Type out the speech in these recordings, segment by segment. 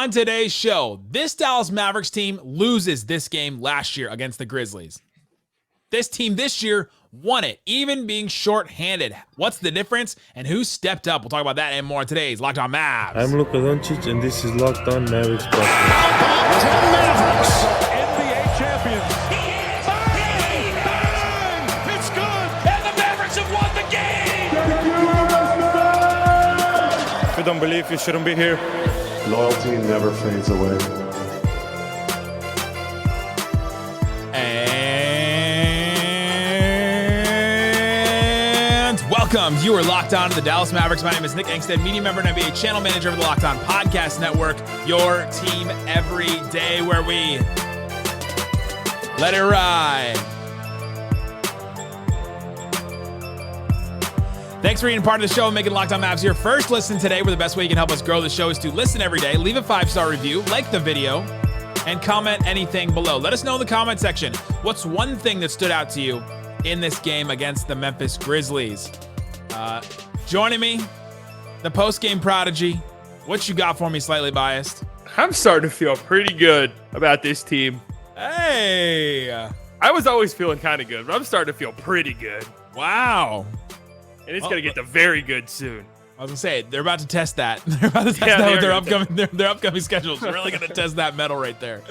On today's show, this Dallas Mavericks team loses this game last year against the Grizzlies. This team this year won it, even being shorthanded. What's the difference and who stepped up? We'll talk about that and more on today's Locked On Mavs. I'm Luka Doncic and this is Locked On Mavericks podcast. Mavericks, NBA champions. Bang! Bang! It's good! And the Mavericks have won the game! If you don't believe, you shouldn't be here. Loyalty never fades away. And welcome. You are locked on to the Dallas Mavericks. My name is Nick Angstadt, media member and NBA channel manager of the Locked On Podcast Network. Your team every day where we let it ride. Thanks for being a part of the show and making Locked On Mavs your first listen today, where the best way you can help us grow the show is to listen every day, leave a 5-star review, like the video, and comment anything below. Let us know in the comment section, what's one thing that stood out to you in this game against the Memphis Grizzlies? Joining me, the post-game prodigy. What you got for me, Slightly Biased? I'm starting to feel pretty good about this team. Hey! I was always feeling kind of good, but I'm starting to feel pretty good. Wow. And it's going to get to very good soon. I was going to say, they're about to test that. They're about to test that with their upcoming schedules. They're really going to test that metal right there.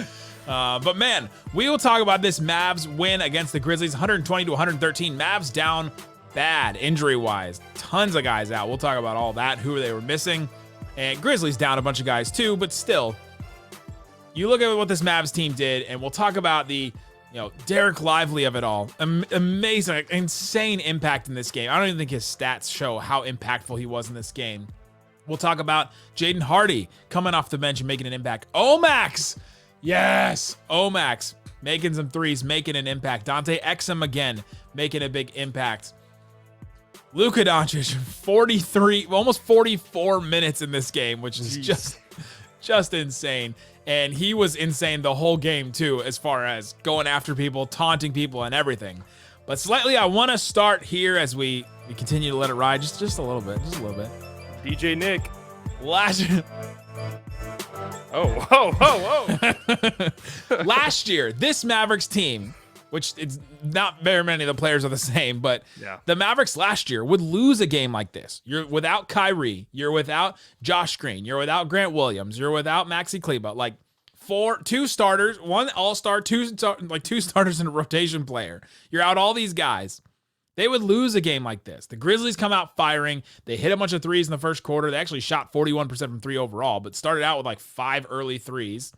But man, we will talk about this Mavs win against the Grizzlies, 120-113. Mavs down bad injury-wise. Tons of guys out. We'll talk about all that, who they were missing. And Grizzlies down a bunch of guys too, but still, you look at what this Mavs team did, and we'll talk about the Dereck Lively of it all. Amazing, insane impact in this game. I don't even think his stats show how impactful he was in this game. We'll talk about Jaden Hardy coming off the bench and making an impact. Omax! Yes! Omax making some threes, making an impact. Dante Exum again, making a big impact. Luka Doncic, 43, almost 44 minutes in this game, which is just insane. And he was insane the whole game, too, as far as going after people, taunting people, and everything. But Slightly, I want to start here as we continue to let it ride just a little bit. DJ Nick. Last year, this Mavericks team, which it's not very many of the players are the same, but the Mavericks last year would lose a game like this. You're without Kyrie. You're without Josh Green. You're without Grant Williams. You're without Maxi Kleber. Like two starters, one all-star, two starters and a rotation player. You're out all these guys. They would lose a game like this. The Grizzlies come out firing. They hit a bunch of threes in the first quarter. They actually shot 41% from three overall, but started out with like 5 early threes.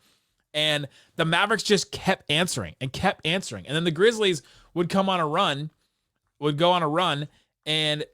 And the Mavericks just kept answering. And then the Grizzlies would go on a run, and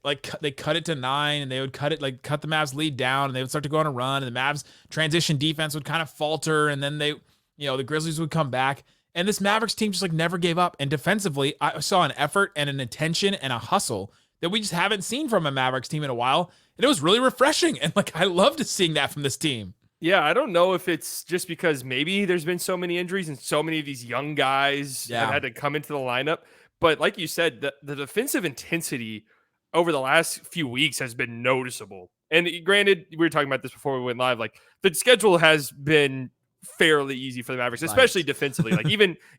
they cut it to 9, and they would cut the Mavs lead down, and they would start to go on a run, and the Mavs transition defense would kind of falter, and then the Grizzlies would come back. And this Mavericks team just never gave up. And defensively, I saw an effort and an attention and a hustle that we just haven't seen from a Mavericks team in a while. And it was really refreshing. And I loved seeing that from this team. Yeah, I don't know if it's just because maybe there's been so many injuries and so many of these young guys have had to come into the lineup. But like you said, the defensive intensity over the last few weeks has been noticeable. And granted, we were talking about this before we went live. The schedule has been fairly easy for the Mavericks, especially defensively.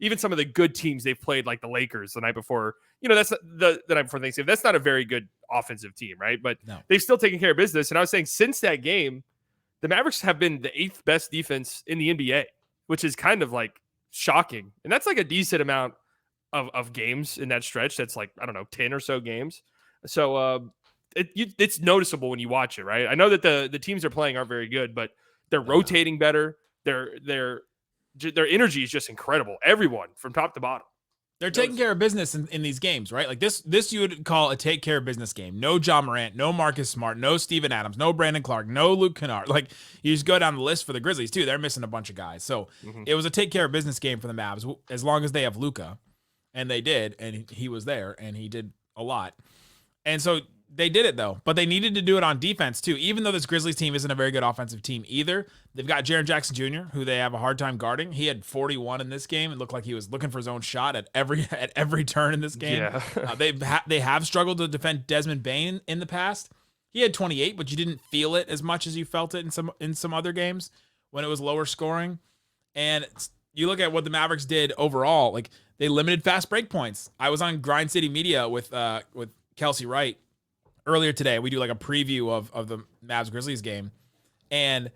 Even some of the good teams they've played, like the Lakers the night before, that's the night before Thanksgiving. That's not a very good offensive team, right? But they've still taken care of business. And I was saying, since that game, the Mavericks have been the 8th best defense in the NBA, which is kind of shocking. And that's a decent amount of games in that stretch. That's 10 or so games. So it's noticeable when you watch it, right? I know that the teams they're playing aren't very good, but they're rotating better. Their energy is just incredible. Everyone from top to bottom. They're taking care of business in these games, right? This you would call a take care of business game. No John Morant, no Marcus Smart, no Steven Adams, no Brandon Clark, no Luke Kennard. You just go down the list for the Grizzlies too. They're missing a bunch of guys. So It was a take care of business game for the Mavs as long as they have Luka, and they did, and he was there, and he did a lot. And so they did it, though. But they needed to do it on defense, too. Even though this Grizzlies team isn't a very good offensive team either, they've got Jaren Jackson Jr., who they have a hard time guarding. He had 41 in this game. It looked like he was looking for his own shot at every turn in this game. Yeah. They have struggled to defend Desmond Bane in the past. He had 28, but you didn't feel it as much as you felt it in some other games. when it was lower scoring. And you look at what the Mavericks did overall, like they limited fast break points. I was on Grind City Media with Kelsey Wright earlier today. We do like a preview of the Mavs Grizzlies game. And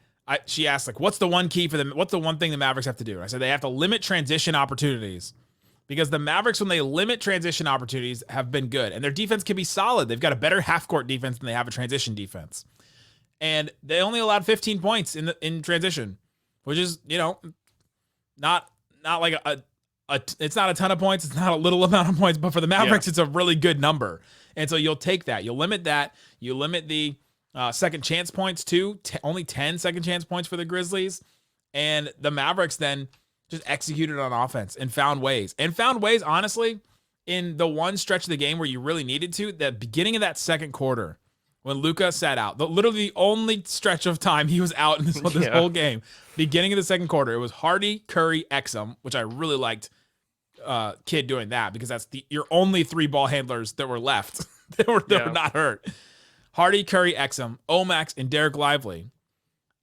she asked, like, what's the one key for them? What's the one thing the Mavericks have to do? And I said they have to limit transition opportunities, because the Mavericks, when they limit transition opportunities, have been good, and their defense can be solid. They've got a better half-court defense than they have a transition defense, and they only allowed 15 points in transition, which is, you know, not like it's not a ton of points. It's not a little amount of points, but for the Mavericks, It's a really good number, and so you'll take that. You'll limit that. You limit the second chance points too. Only 10 second chance points for the Grizzlies, and the Mavericks then just executed on offense and found ways, honestly, in the one stretch of the game where you really needed to, the beginning of that second quarter when Luka sat out, literally the only stretch of time he was out in this whole game, beginning of the second quarter, it was Hardy, Curry, Exum, which I really liked Kid doing that, because that's your only 3 ball handlers that were left. they were not hurt. Hardy, Curry, Exum, Omax, and Dereck Lively.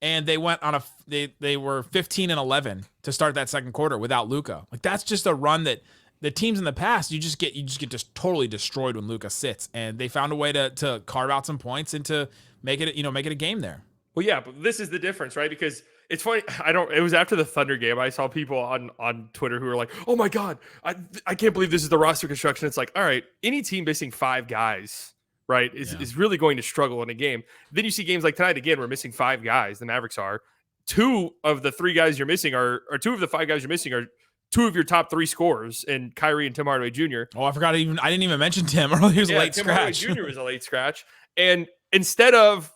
And they went on they were 15 and 11 to start that second quarter without Luka. Like, that's just a run that the teams in the past, you just get just totally destroyed when Luka sits. And they found a way to carve out some points and to make it a game there. Well, yeah, but this is the difference, right? Because it's funny. It was after the Thunder game. I saw people on Twitter who were like, "Oh my God, I can't believe this is the roster construction." It's like, all right, any team missing 5 guys, right, is really going to struggle in a game. Then you see games like tonight again, we're missing 5 guys. The Mavericks are 2 of the 3 guys you're missing or 2 of the 5 guys you're missing are 2 of your top 3 scorers, and Kyrie and Tim Hardaway Jr. Oh, I didn't even mention Tim earlier. He was a late Tim scratch. Hardaway Jr. was a late scratch, and instead of,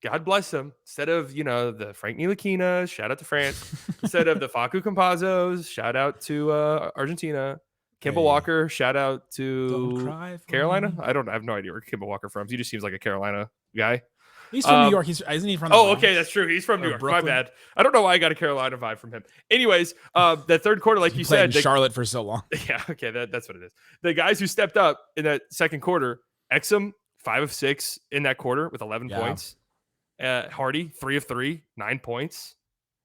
God bless him, instead of, the Frank Ntilikina, shout out to France, instead of the Facu Campazzos, shout out to Argentina. Kemba Walker, shout out to Carolina. I have no idea where Kemba Walker from. He just seems like a Carolina guy. He's from New York. Isn't he from the Bronx? Okay, that's true. He's from New York. Brooklyn? My bad. I don't know why I got a Carolina vibe from him. Anyways, that third quarter, like you said, in Charlotte for so long. Yeah, okay, that's what it is. The guys who stepped up in that second quarter, Exum, 5 of 6 in that quarter with 11 points. Hardy, 3 of 3, 9 points.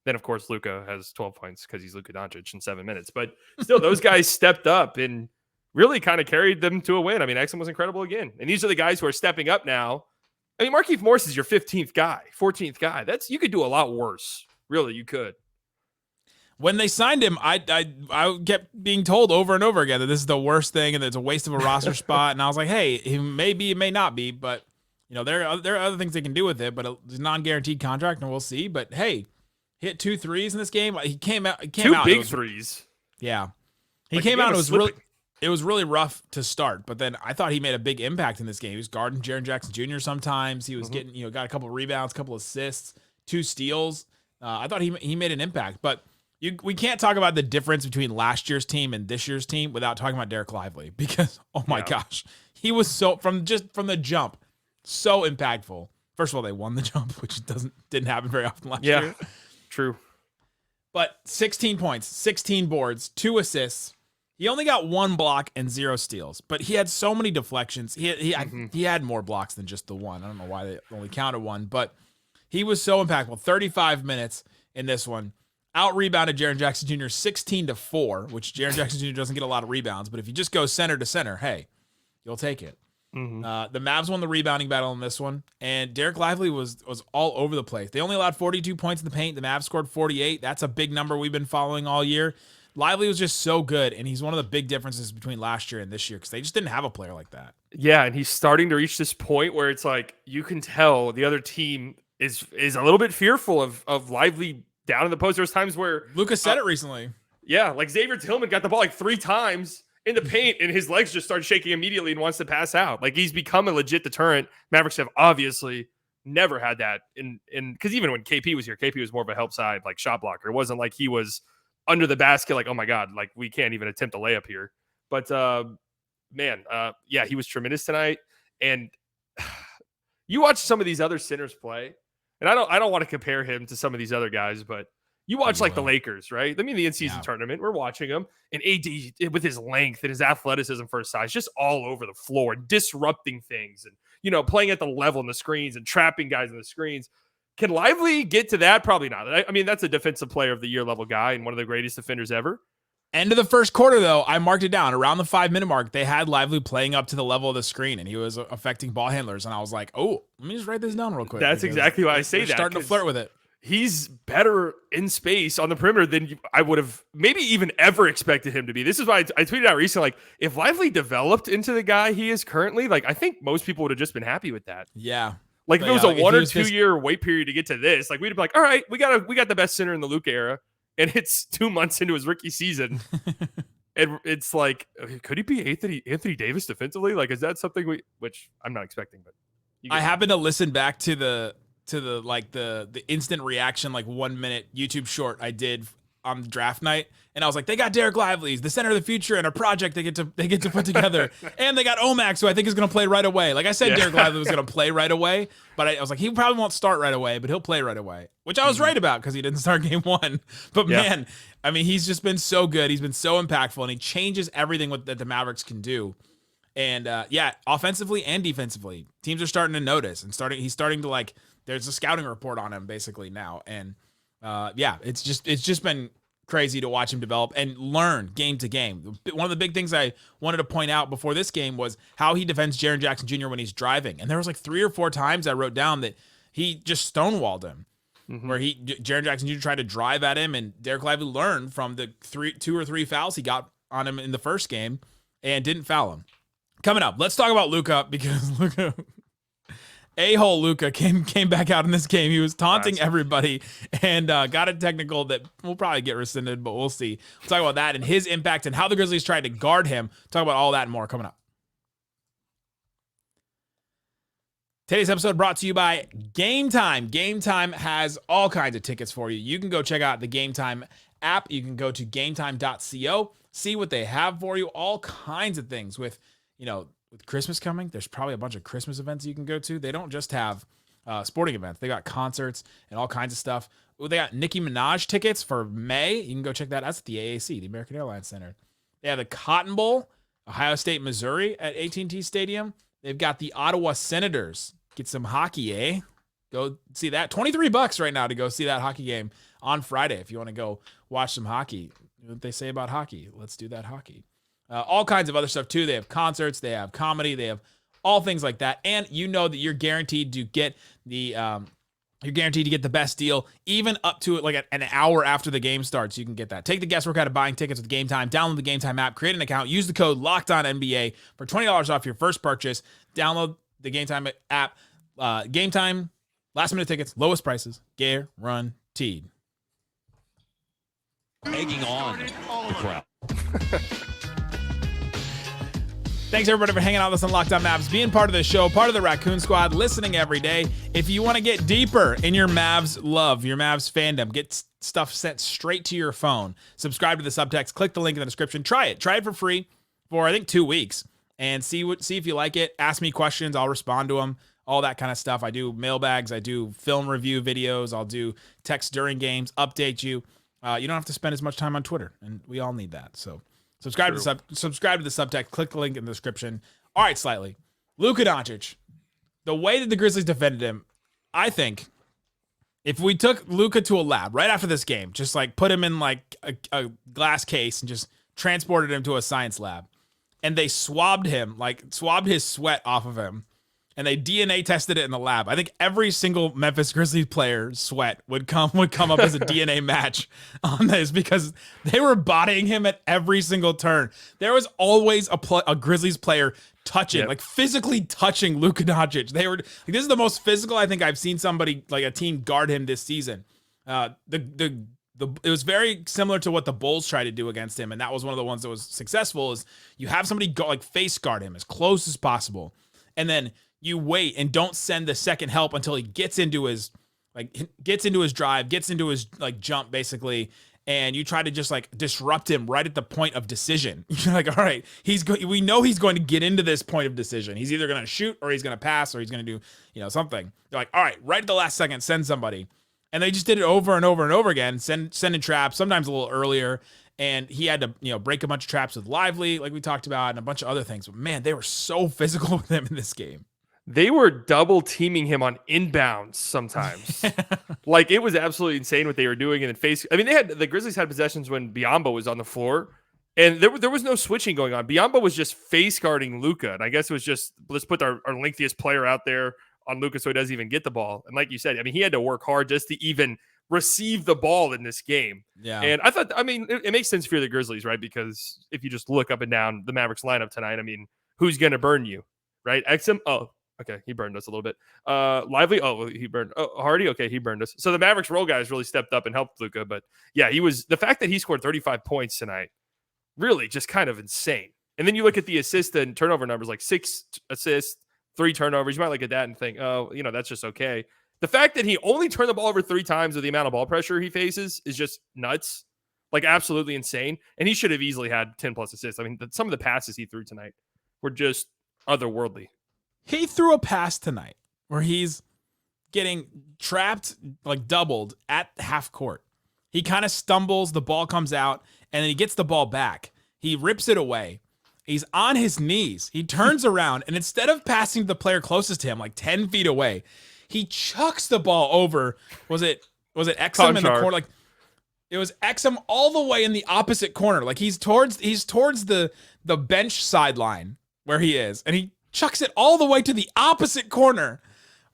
Then, of course, Luka has 12 points because he's Luka Doncic in 7 minutes. But still, those guys stepped up and really kind of carried them to a win. I mean, Exum was incredible again. And these are the guys who are stepping up now. I mean, Markieff Morris is your 15th guy, 14th guy. You could do a lot worse. Really, you could. When they signed him, I kept being told over and over again that this is the worst thing and that it's a waste of a roster spot. And I was like, hey, it may be, it may not be. But, there are other things they can do with it. But it's a non-guaranteed contract, and we'll see. But, hey, hit 2 threes in this game. He came out. 2 big threes. Yeah. He came out. It was really rough to start, but then I thought he made a big impact in this game. He was guarding Jaren Jackson Jr. sometimes. He was getting, got a couple of rebounds, a couple of assists, 2 steals. I thought he made an impact, but we can't talk about the difference between last year's team and this year's team without talking about Dereck Lively, because oh my gosh, he was from the jump so impactful. First of all, they won the jump, which didn't happen very often last year. True. But 16 points, 16 boards, 2 assists. He only got 1 block and 0 steals, but he had so many deflections. He had more blocks than just the one. I don't know why they only counted 1, but he was so impactful. 35 minutes in this one. Out-rebounded Jaren Jackson Jr. 16-4, which Jaren Jackson Jr. doesn't get a lot of rebounds, but if you just go center to center, hey, you'll take it. The Mavs won the rebounding battle in this one, and Dereck Lively was all over the place. They only allowed 42 points in the paint. The Mavs scored 48. That's a big number we've been following all year. Lively was just so good, and he's one of the big differences between last year and this year because they just didn't have a player like that. Yeah, and he's starting to reach this point where it's like you can tell the other team is a little bit fearful of Lively down in the post. There's times where Luka said it recently. Yeah, like Xavier Tillman got the ball like 3 times in the paint, and his legs just started shaking immediately and wants to pass out. Like, he's become a legit deterrent. Mavericks have obviously never had that in because even when KP was here, KP was more of a help side, like shot blocker. It wasn't like he was under the basket, like, oh my God, like we can't even attempt a layup here. But yeah, he was tremendous tonight. And you watch some of these other centers play, and I don't want to compare him to some of these other guys, but you watch like the Lakers, right? I mean, the in-season tournament, we're watching him, and AD with his length and his athleticism for his size, just all over the floor, disrupting things, and playing at the level in the screens and trapping guys in the screens. Can Lively get to that? Probably not. I mean, that's a defensive player of the year level guy and one of the greatest defenders ever. End of the first quarter, though, I marked it down. Around the 5-minute mark, they had Lively playing up to the level of the screen, and he was affecting ball handlers. And I was like, oh, let me just write this down real quick. That's exactly why I say that. Starting to flirt with it. He's better in space on the perimeter than I would have maybe even ever expected him to be. This is why I tweeted out recently, like, if Lively developed into the guy he is currently, like, I think most people would have just been happy with that. Yeah. Like, if it was a 1 or 2 year wait period to get to this, like, we'd be like, all right, we got the best center in the Luka era, and it's 2 months into his rookie season. And it's like, could he be Anthony Davis defensively? Like, is that something which I'm not expecting, but I happened to listen back to the instant reaction, like 1 minute YouTube short I did on draft night, and I was like, they got Dereck Lively, the center of the future, and a project they get to put together, and they got Omax, who I think is going to play right away. Like I said, Dereck Lively was going to play right away, but I was like, he probably won't start right away, but he'll play right away, which I was right about because he didn't start game 1. But man, I mean, he's just been so good. He's been so impactful, and he changes everything that the Mavericks can do. And offensively and defensively, teams are starting to notice, and he's starting to, like, there's a scouting report on him basically now. And it's just been crazy to watch him develop and learn game to game. One of the big things I wanted to point out before this game was how he defends Jaren Jackson Jr. when he's driving. And there was like 3 or 4 times I wrote down that he just stonewalled him, where Jaren Jackson Jr. tried to drive at him, and Dereck Lively learned from the 2 or 3 fouls he got on him in the first game and didn't foul him. Coming up, let's talk about Luka, because Luka, a-hole Luka came back out in this game. He was taunting everybody and got a technical that will probably get rescinded, but we'll see. We'll talk about that and his impact and how the Grizzlies tried to guard him. Talk about all that and more coming up. Today's episode brought to you by Game Time. Game Time has all kinds of tickets for you. You can go check out the Game Time app. You can go to gametime.co, see what they have for you, all kinds of things with Christmas coming. There's probably a bunch of Christmas events you can go to. They don't just have sporting events. They got concerts and all kinds of stuff. They got Nicki Minaj tickets for May. You can go check that. That's at the AAC, the American Airlines Center. They have the Cotton Bowl, Ohio State, Missouri at AT&T Stadium. They've got the Ottawa Senators. Get some hockey, eh? Go see that. $23 right now to go see that hockey game on Friday if you want to go watch some hockey. You know what they say about hockey? Let's do that hockey. All kinds of other stuff too. They have concerts, they have comedy, they have all things like that. And you know that you're guaranteed to get the best deal, even up to like an hour after the game starts. You can get that. Take the guesswork out of buying tickets with Game Time. Download the Game Time app, create an account, use the code LOCKEDONNBA for $20 off your first purchase. Download the Game Time app. Game Time, last minute tickets, lowest prices, guaranteed. Egging on the crowd. Thanks, everybody, for hanging out with us on Locked On Mavs, being part of the show, part of the Raccoon Squad, listening every day. If you want to get deeper in your Mavs love, your Mavs fandom, get stuff sent straight to your phone, subscribe to the subtext, click the link in the description, try it for free for, I think, 2 weeks, and see if you like it. Ask me questions, I'll respond to them, all that kind of stuff. I do mailbags, I do film review videos, I'll do text during games, update you. You don't have to spend as much time on Twitter, and we all need that, so... Subscribe to the subtext. Click the link in the description. All right, Slightly. Luka Doncic. The way that the Grizzlies defended him, I think if we took Luka to a lab right after this game, just like put him in like a glass case and just transported him to a science lab, and they swabbed his sweat off of him, and they DNA tested it in the lab, I think every single Memphis Grizzlies player's sweat would come up as a DNA match on this, because they were bodying him at every single turn. There was always a Grizzlies player touching, like physically touching Luka Doncic. They were like, this is the most physical I think I've seen somebody, like a team, guard him this season. It was very similar to what the Bulls tried to do against him, and that was one of the ones that was successful. Is you have somebody go like face guard him as close as possible, and then you wait and don't send the second help until he gets into his drive, gets into his like jump basically, and you try to just like disrupt him right at the point of decision. You're like, all right, we know he's going to get into this point of decision. He's either going to shoot or he's going to pass or he's going to do, something. They're like, all right, right at the last second, send somebody. And they just did it over and over and over again, sending traps, sometimes a little earlier. And he had to, break a bunch of traps with Lively, like we talked about, and a bunch of other things. But man, they were so physical with him in this game. They were double teaming him on inbounds sometimes. Like, it was absolutely insane what they were doing. And then the Grizzlies had possessions when Biyombo was on the floor, and there was no switching going on. Biyombo was just face guarding Luka. And I guess it was just, let's put our lengthiest player out there on Luka so he doesn't even get the ball. And like you said, I mean, he had to work hard just to even receive the ball in this game. Yeah. And I thought, I mean, it makes sense for the Grizzlies, right? Because if you just look up and down the Mavericks lineup tonight, I mean, who's going to burn you, right? Exum? Oh, okay, he burned us a little bit. Lively? Oh, he burned. Oh, Hardy? Okay, he burned us. So the Mavericks role guys really stepped up and helped Luka. But yeah, the fact that he scored 35 points tonight, really just kind of insane. And then you look at the assist and turnover numbers, like 6 assists, 3 turnovers. You might look at that and think, oh, that's just okay. The fact that he only turned the ball over 3 times with the amount of ball pressure he faces is just nuts. Like, absolutely insane. And he should have easily had 10 plus assists. I mean, some of the passes he threw tonight were just otherworldly. He threw a pass tonight where he's getting trapped, like doubled at half court. He kind of stumbles, the ball comes out, and then he gets the ball back. He rips it away. He's on his knees. He turns around, and instead of passing to the player closest to him, like 10 feet away, he chucks the ball over. Was it Exum in the corner? Like, it was Exum all the way in the opposite corner. Like, he's towards the bench sideline where he is, and he chucks it all the way to the opposite corner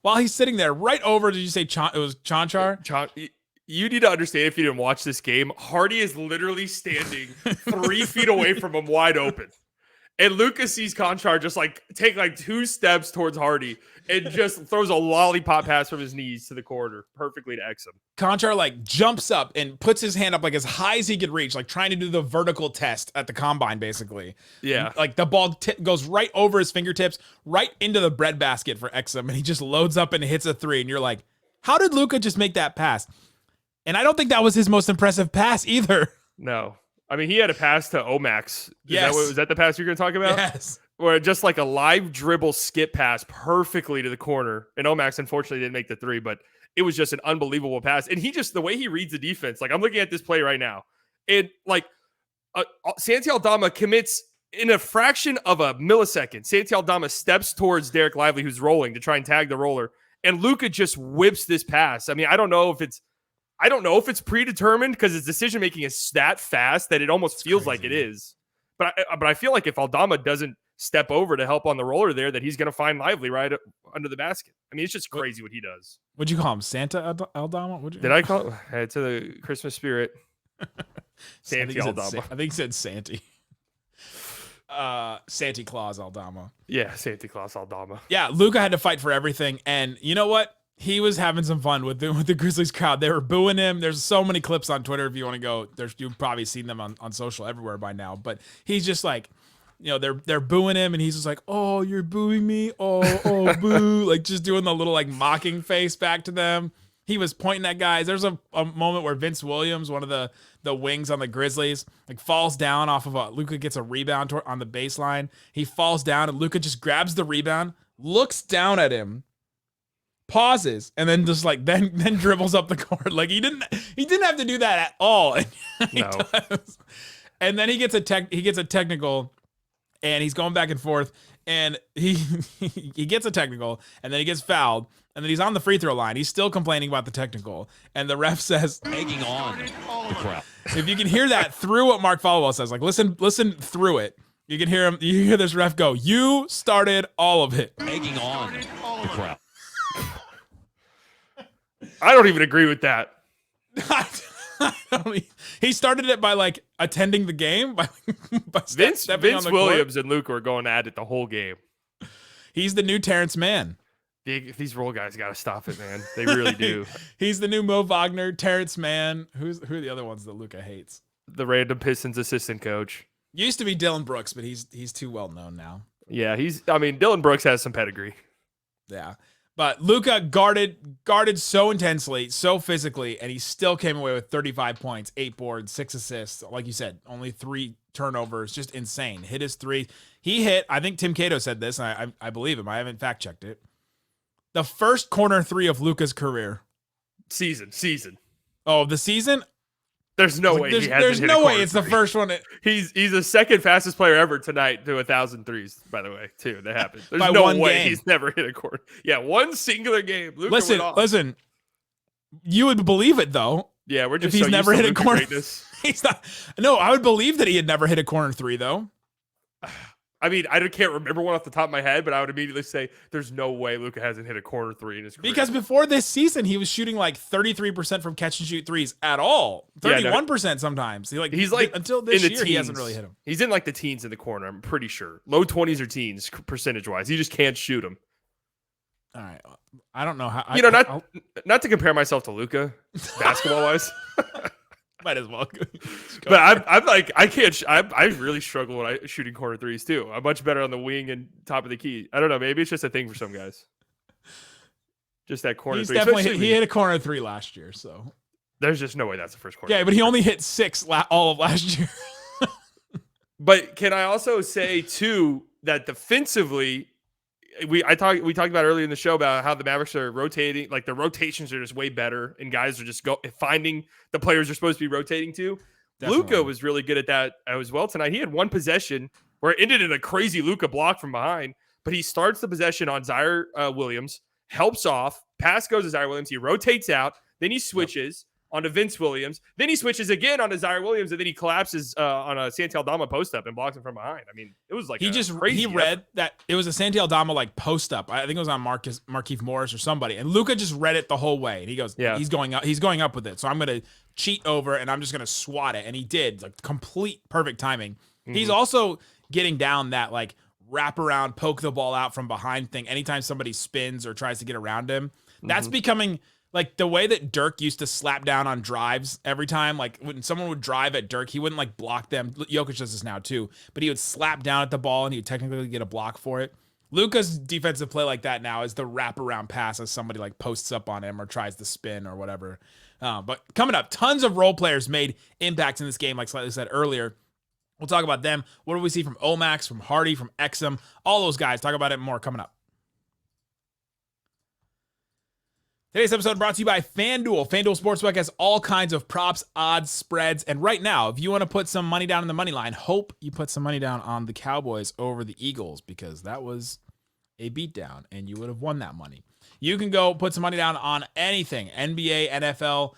while he's sitting there right over. Did you say it was Chanchar? You need to understand, if you didn't watch this game, Hardy is literally standing 3 feet away from him, wide open. And Luka sees Conchar just take 2 steps towards Hardy and just throws a lollipop pass from his knees to the corner perfectly to Exum. Conchar jumps up and puts his hand up as high as he could reach, trying to do the vertical test at the combine, basically. Yeah. The ball goes right over his fingertips, right into the breadbasket for Exum, and he just loads up and hits a 3. And you're like, how did Luka just make that pass? And I don't think that was his most impressive pass either. No. I mean, he had a pass to Omax. Yes. Was that the pass you're going to talk about? Yes. Where just a live dribble skip pass perfectly to the corner. And Omax, unfortunately, didn't make the 3, but it was just an unbelievable pass. And the way he reads the defense, I'm looking at this play right now. And Santi Aldama commits in a fraction of a millisecond. Santi Aldama steps towards Dereck Lively, who's rolling, to try and tag the roller. And Luka just whips this pass. I mean, I don't know if it's predetermined because his decision making is that fast that it almost feels crazy. Like it is. But I feel like if Aldama doesn't step over to help on the roller there, that he's going to find Lively right under the basket. I mean, it's just crazy what he does. What'd you call him? Santa Aldama? Did I call him? To the Christmas spirit. Santi Aldama. I think he said Santi. Santa Claus Aldama. Yeah, Santa Claus Aldama. Yeah, Luka had to fight for everything. And you know what? He was having some fun with the Grizzlies crowd. They were booing him. There's so many clips on Twitter if you want to go. You've probably seen them on social everywhere by now. But he's just they're booing him, and he's just like, "Oh, you're booing me? Oh, boo!" Just doing the little mocking face back to them. He was pointing at guys. There's a moment where Vince Williams, one of the wings on the Grizzlies, falls down off of Luka gets a rebound on the baseline. He falls down, and Luka just grabs the rebound, looks down at him, pauses, and then just then dribbles up the court. He didn't have to do that at all. No. And then he gets a technical, and he's going back and forth, and he gets a technical, and then he gets fouled, and then he's on the free throw line. He's still complaining about the technical, and the ref says, egging on the crowd. If you can hear that through what Mark Followell says, listen through it. You can hear him. You hear this ref go, "You started all of it." Egging on the crowd. I don't even agree with that. He started it by attending the game by Vince Williams and Luka are going at it the whole game. He's the new Terrence Mann. These role guys got to stop it, man. They really do. He's the new Mo Wagner, Terrence Mann. Who are the other ones that Luka hates? The random Pistons assistant coach. Used to be Dylan Brooks, but he's too well known now. Yeah, Dylan Brooks has some pedigree. Yeah. But Luka guarded so intensely, so physically, and he still came away with 35 points, 8 boards, 6 assists. Like you said, only 3 turnovers. Just insane. Hit his 3. He hit, I think Tim Cato said this, and I believe him. I haven't fact-checked it. The first corner 3 of Luka's career. Season. Oh, the season? There's no way. There's no way it's the first one. He's the second fastest player ever tonight to 1,000 threes. By the way, too. That happened. There's By no one way game. he's never hit a corner. Yeah, one singular game. Luka went off. Listen. You would believe it though. Yeah, we're just if he's never hit a corner. He's not. No, I would believe that he had never hit a corner three though. I mean, I can't remember one off the top of my head, but I would immediately say there's no way Luka hasn't hit a corner three in his career. Because before this season, he was shooting like 33% from catch and shoot threes at all. 31% sometimes. He's like until this year, teens. he hasn't really hit them. He's in like the teens in the corner. I'm pretty sure low 20s or teens percentage wise. He just can't shoot them. All right, I don't know how. Not to compare myself to Luka, basketball wise. Might as well. But I'm like, I can't. I really struggle when I shooting corner threes too. I'm much better on the wing and top of the key. I don't know. Maybe it's just a thing for some guys. Just that corner He's three. Definitely, he hit a corner three last year. So there's just no way that's the first corner. Yeah, but he only hit 6 all of last year. But can I also say too that defensively, we talked about earlier in the show about how the Mavericks are rotating, like the rotations are just way better, and guys are just finding the players they're supposed to be rotating to. Luka was really good at that as well tonight. He had one possession where it ended in a crazy Luka block from behind, but he starts the possession on Zaire Williams, helps off, pass goes to Zaire Williams, he rotates out, then he switches onto Vince Williams, then he switches again onto Zaire Williams, and then he collapses on a Santi Aldama post up and blocks him from behind. I mean, it was like he read that it was a Santi Aldama like post up. I think it was on Markieff Morris or somebody, and Luka just read it the whole way. And he goes, he's going up with it. So I'm gonna cheat over and I'm just gonna swat it, and he did. Like complete perfect timing. Mm-hmm. He's also getting down that like wrap around, poke the ball out from behind thing. Anytime somebody spins or tries to get around him, that's becoming. Like the way that Dirk used to slap down on drives every time, like when someone would drive at Dirk, he wouldn't like block them. Jokic does this now too, but he would slap down at the ball and he would technically get a block for it. Luka's defensive play like that now is the wraparound pass as somebody like posts up on him or tries to spin or whatever. But coming up, tons of role players made impacts in this game, like Slightly said earlier. We'll talk about them. What do we see from Omax, from Hardy, from Exum, all those guys. Talk about it more coming up. Today's episode brought to you by FanDuel. FanDuel Sportsbook has all kinds of props, odds, spreads, and right now, if you want to put some money down in the money line, hope you put some money down on the Cowboys over the Eagles because that was a beatdown and you would have won that money. You can go put some money down on anything, NBA, NFL.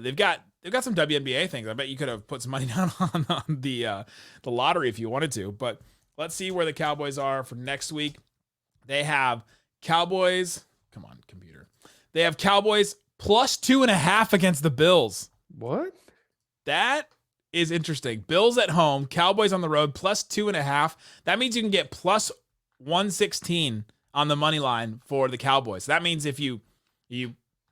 They've got some WNBA things. I bet you could have put some money down on the lottery if you wanted to. But let's see where the Cowboys are for next week. They have Cowboys. Come on, computer. They have Cowboys plus 2.5 against the Bills. What? That is interesting. Bills at home, Cowboys on the road, plus 2.5. That means you can get plus 116 on the money line for the Cowboys. That means if you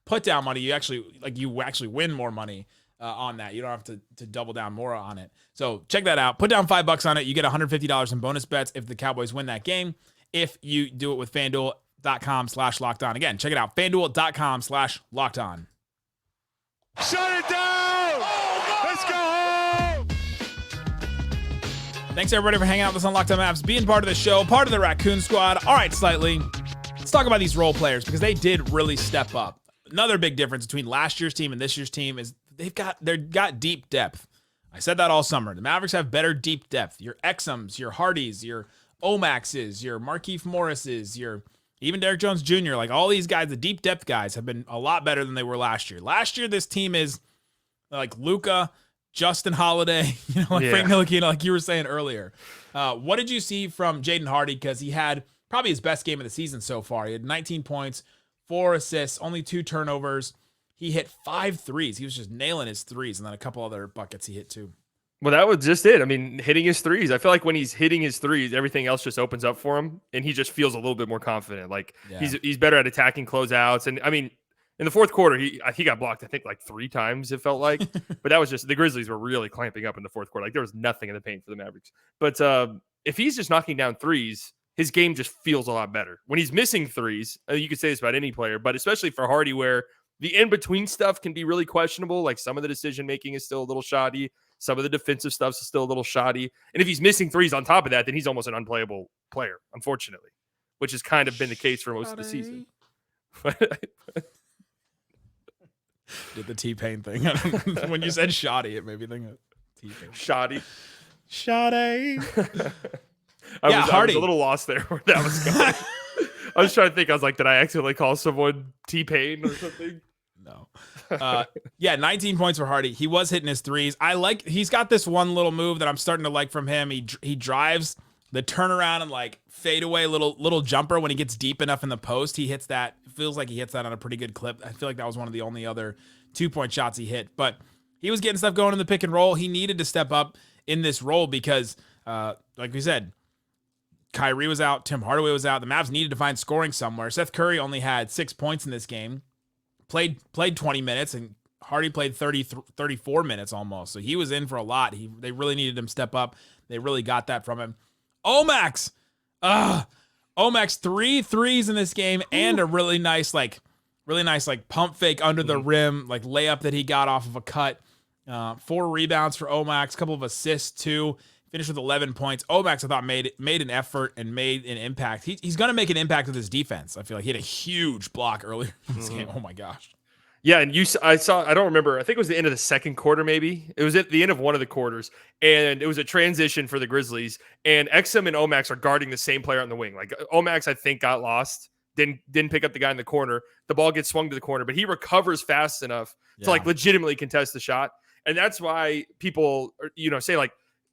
put down money, you actually win more money on that. You don't have to double down more on it. So check that out. Put down $5 on it. You get $150 in bonus bets if the Cowboys win that game. If you do it with FanDuel.com/lockedon. Again, check it out. FanDuel.com/lockedon. Shut it down! Let's go home! Thanks everybody for hanging out with us on Locked On Mavs, being part of the show, part of the Raccoon Squad. All right, Slightly, let's talk about these role players because they did really step up. Another big difference between last year's team and this year's team is they've got deep depth. I said that all summer. The Mavericks have better deep depth. Your Exums, your Hardys, your Omaxes, your Markieff Morrises, your even Derrick Jones Jr., like all these guys, the deep depth guys have been a lot better than they were last year. Last year, this team is like Luka, Justin Holiday, Frank Ntilikina, like you were saying earlier. What did you see from Jaden Hardy? Because he had probably his best game of the season so far. He had 19 points, 4 assists, only 2 turnovers. He hit 5 threes. He was just nailing his threes, and then a couple other buckets he hit too. Well, that was just it. I mean, hitting his threes. I feel like when he's hitting his threes, everything else just opens up for him, and he just feels a little bit more confident. Like he's better at attacking closeouts. And I mean, in the fourth quarter, he got blocked, I think, like 3 times, it felt like. But that was just the Grizzlies were really clamping up in the fourth quarter. Like there was nothing in the paint for the Mavericks. But if he's just knocking down threes, his game just feels a lot better. When he's missing threes, you could say this about any player, but especially for Hardy, where the in-between stuff can be really questionable. Like some of the decision-making is still a little shoddy. Some of the defensive stuff is still a little shoddy. And if he's missing threes on top of that, then he's almost an unplayable player, unfortunately, which has kind of been the case for most of the season. Did the T-Pain thing. When you said shoddy, it made me think of T-Pain. Shoddy. Shoddy. I was a little lost there where that was going. I was trying to think. I was like, did I accidentally call someone T-Pain or something? No. 19 points for Hardy. He was hitting his threes. He's got this one little move that I'm starting to like from him. He drives the turnaround and like fade away little jumper when he gets deep enough in the post. He hits that. It feels like he hits that on a pretty good clip. I feel like that was one of the only other 2-point shots he hit. But he was getting stuff going in the pick and roll. He needed to step up in this role because, like we said, Kyrie was out. Tim Hardaway was out. The Mavs needed to find scoring somewhere. Seth Curry only had 6 points in this game. Played 20 minutes, and Hardy played 34 minutes almost. So he was in for a lot. They really needed him to step up. They really got that from him. Omax. Omax 3 threes in this game and a really nice pump fake under the rim, like layup that he got off of a cut. 4 rebounds for Omax, a couple of assists too. Finished with 11 points. Omax, I thought, made an effort and made an impact. He's going to make an impact with his defense. I feel like he had a huge block earlier in this game. Oh, my gosh. Yeah, and I don't remember. I think it was the end of the second quarter, maybe. It was at the end of one of the quarters, and it was a transition for the Grizzlies, and Exum and Omax are guarding the same player on the wing. Like, Omax, I think, got lost, didn't pick up the guy in the corner. The ball gets swung to the corner, but he recovers fast enough to, like, legitimately contest the shot. And that's why people, say, like,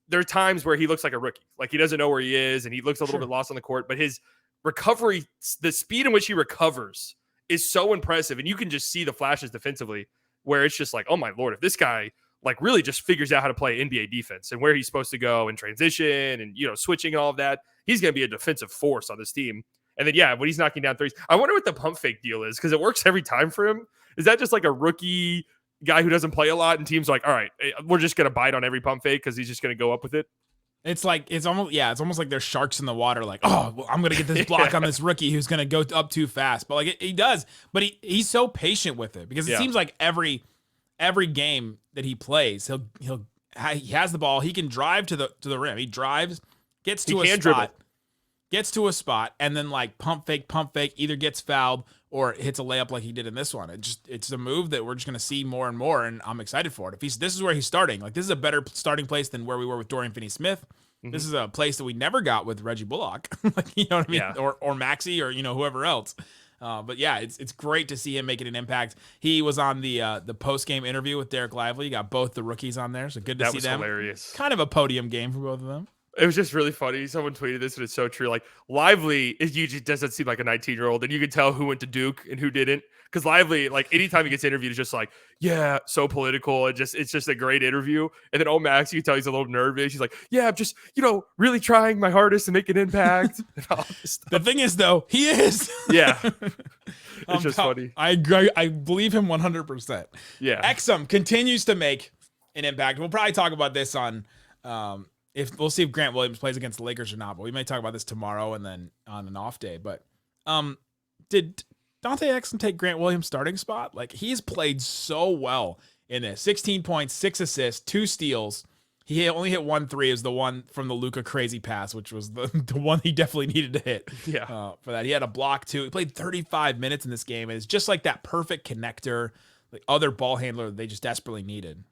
there are times where he looks like a rookie. Like, he doesn't know where he is, and he looks a little bit lost on the court. But his recovery, the speed in which he recovers is so impressive. And you can just see the flashes defensively where it's just like, oh, my Lord, if this guy, like, really just figures out how to play NBA defense and where he's supposed to go and transition and, switching and all of that, he's going to be a defensive force on this team. And then, when he's knocking down threes, I wonder what the pump fake deal is because it works every time for him. Is that just like a rookie guy who doesn't play a lot and teams are like, all right, we're just going to bite on every pump fake because he's just going to go up with it? It's almost like there's sharks in the water. Like, oh, well, I'm going to get this block on this rookie who's going to go up too fast. But like he does, but he's so patient with it because it seems like every game that he plays, he has the ball. He can drive to the rim. He drives, gets to a spot, and then like pump fake, either gets fouled or hits a layup like he did in this one. It's a move that we're just going to see more and more, and I'm excited for it. This is where he's starting. Like, this is a better starting place than where we were with Dorian Finney-Smith. Mm-hmm. This is a place that we never got with Reggie Bullock. Like, you know what I mean? Yeah. Or Maxey or, whoever else. But yeah, it's great to see him making an impact. He was on the post-game interview with Dereck Lively. You got both the rookies on there, so good to see them. That was hilarious. Kind of a podium game for both of them. It was just really funny. Someone tweeted this, and it's so true. Like, Lively, he just doesn't seem like a 19-year-old, and you can tell who went to Duke and who didn't. Because Lively, like, anytime he gets interviewed, it's just like, yeah, so political. It's just a great interview. And then Max, you can tell he's a little nervous. He's like, yeah, I'm just, really trying my hardest to make an impact. And all this stuff. The thing is, though, he is. Yeah. It's just funny. I believe him 100%. Yeah. Exum continues to make an impact. We'll probably talk about this on we'll see if Grant Williams plays against the Lakers or not, but we may talk about this tomorrow and then on an off day. But did Dante Exum take Grant Williams' starting spot? Like, he's played so well in this. 16 points, 6 assists, 2 steals. He only hit 1 3. It was the one from the Luka crazy pass, which was the one he definitely needed to hit. Yeah. For that. He had a block too. He played 35 minutes in this game. And it's just like that perfect connector, like other ball handler they just desperately needed.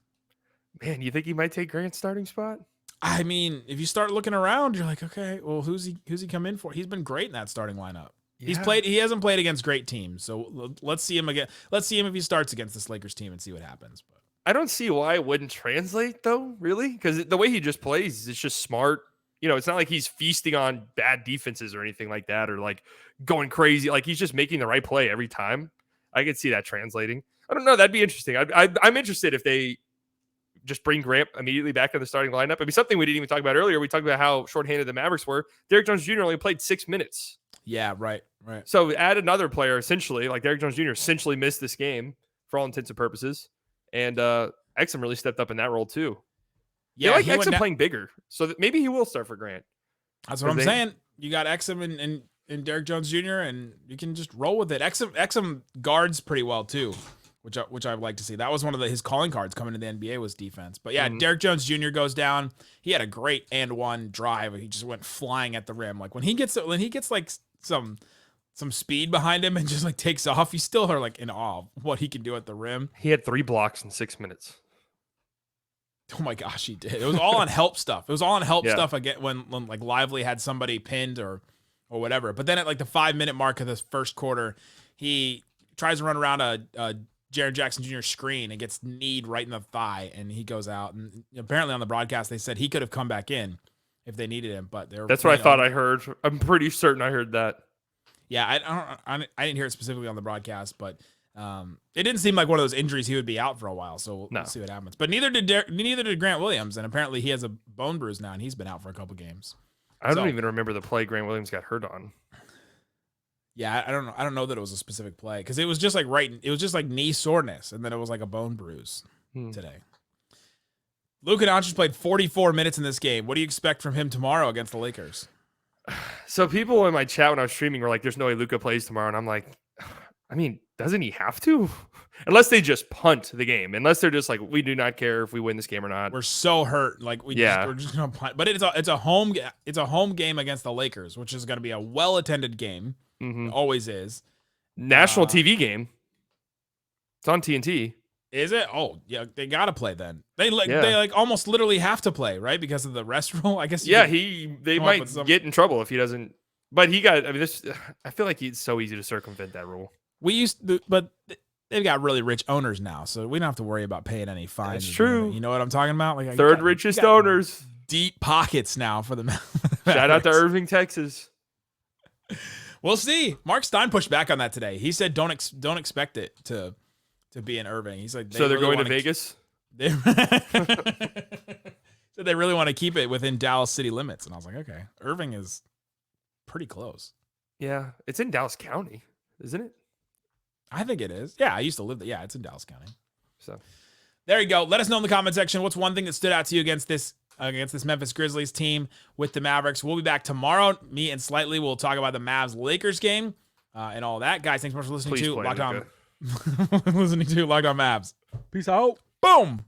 Man, you think he might take Grant's starting spot? I mean, if you start looking around, you're like, okay, well, who's he come in for? He's been great in that starting lineup. Yeah. He hasn't played against great teams. So let's see him again. Let's see him if he starts against this Lakers team and see what happens. But I don't see why it wouldn't translate though, really, because the way he just plays, it's just smart. It's not like he's feasting on bad defenses or anything like that, or like going crazy. Like, he's just making the right play every time. I could see that translating. I don't know. That'd be interesting. I'm interested if they just bring Grant immediately back in the starting lineup. It'd be something we didn't even talk about earlier. We talked about how shorthanded the Mavericks were. Dereck Jones Jr. only played 6 minutes. Yeah, right. So add another player, essentially, like Dereck Jones Jr. essentially missed this game for all intents and purposes. And Exum really stepped up in that role too. Yeah, like Exum playing bigger. So that maybe he will start for Grant. That's what I'm saying. You got Exum and Dereck Jones Jr. and you can just roll with it. Exum guards pretty well too. Which I'd like to see. That was one of his calling cards coming to the NBA was defense. But yeah, Dereck Jones Jr. goes down. He had a great and one drive. He just went flying at the rim. Like when he gets like some some speed behind him and just like takes off, you still are like in awe of what he can do at the rim. He had 3 blocks in 6 minutes. Oh my gosh, he did. It was all on help stuff. It was all on help stuff again when like Lively had somebody pinned or whatever. But then at like the 5-minute mark of this first quarter, he tries to run around a Jaren Jackson Jr. screen and gets kneed right in the thigh, and he goes out. And apparently on the broadcast they said he could have come back in if they needed him, but that's what I thought I heard. I'm pretty certain I heard that. Yeah, I didn't hear it specifically on the broadcast, but it didn't seem like one of those injuries he would be out for a while. So we'll see what happens. But neither did Grant Williams, and apparently he has a bone bruise now, and he's been out for a couple games. I don't even remember the play Grant Williams got hurt on. Yeah, I don't know. I don't know that it was a specific play because it was just like it was just like knee soreness, and then it was like a bone bruise today. Luka Doncic played 44 minutes in this game. What do you expect from him tomorrow against the Lakers? So people in my chat when I was streaming were like, "There's no way Luka plays tomorrow," and I'm like, I mean, doesn't he have to? Unless they just punt the game. Unless they're just like, we do not care if we win this game or not. We're so hurt, like we're just gonna punt. But it's a home game against the Lakers, which is going to be a well-attended game. Always is. National TV game. It's on TNT. Is it? Oh, yeah, they got to play then. They almost literally have to play, right? Because of the rest rule, I guess. Yeah, they might get in trouble if he doesn't. But I feel like it's so easy to circumvent that rule. But they've got really rich owners now, so we don't have to worry about paying any fines. That's true. You know what I'm talking about? Like third richest owners. Deep pockets now for the Shout out to Irving, Texas. We'll see. Mark Stein pushed back on that today. He said, "Don't expect it to be in Irving." He's like, so they're going to Vegas. So they really want to keep it within Dallas city limits, and I was like, okay, Irving is pretty close. Yeah, it's in Dallas County, isn't it? I think it is. Yeah, I used to live there. Yeah, it's in Dallas County. So there you go. Let us know in the comment section what's one thing that stood out to you against this Memphis Grizzlies team with the Mavericks. We'll be back tomorrow. Me and Slightly will talk about the Mavs-Lakers game and all that. Guys, thanks so much for listening to Locked On. Listening to Locked On Mavs. Peace out. Boom.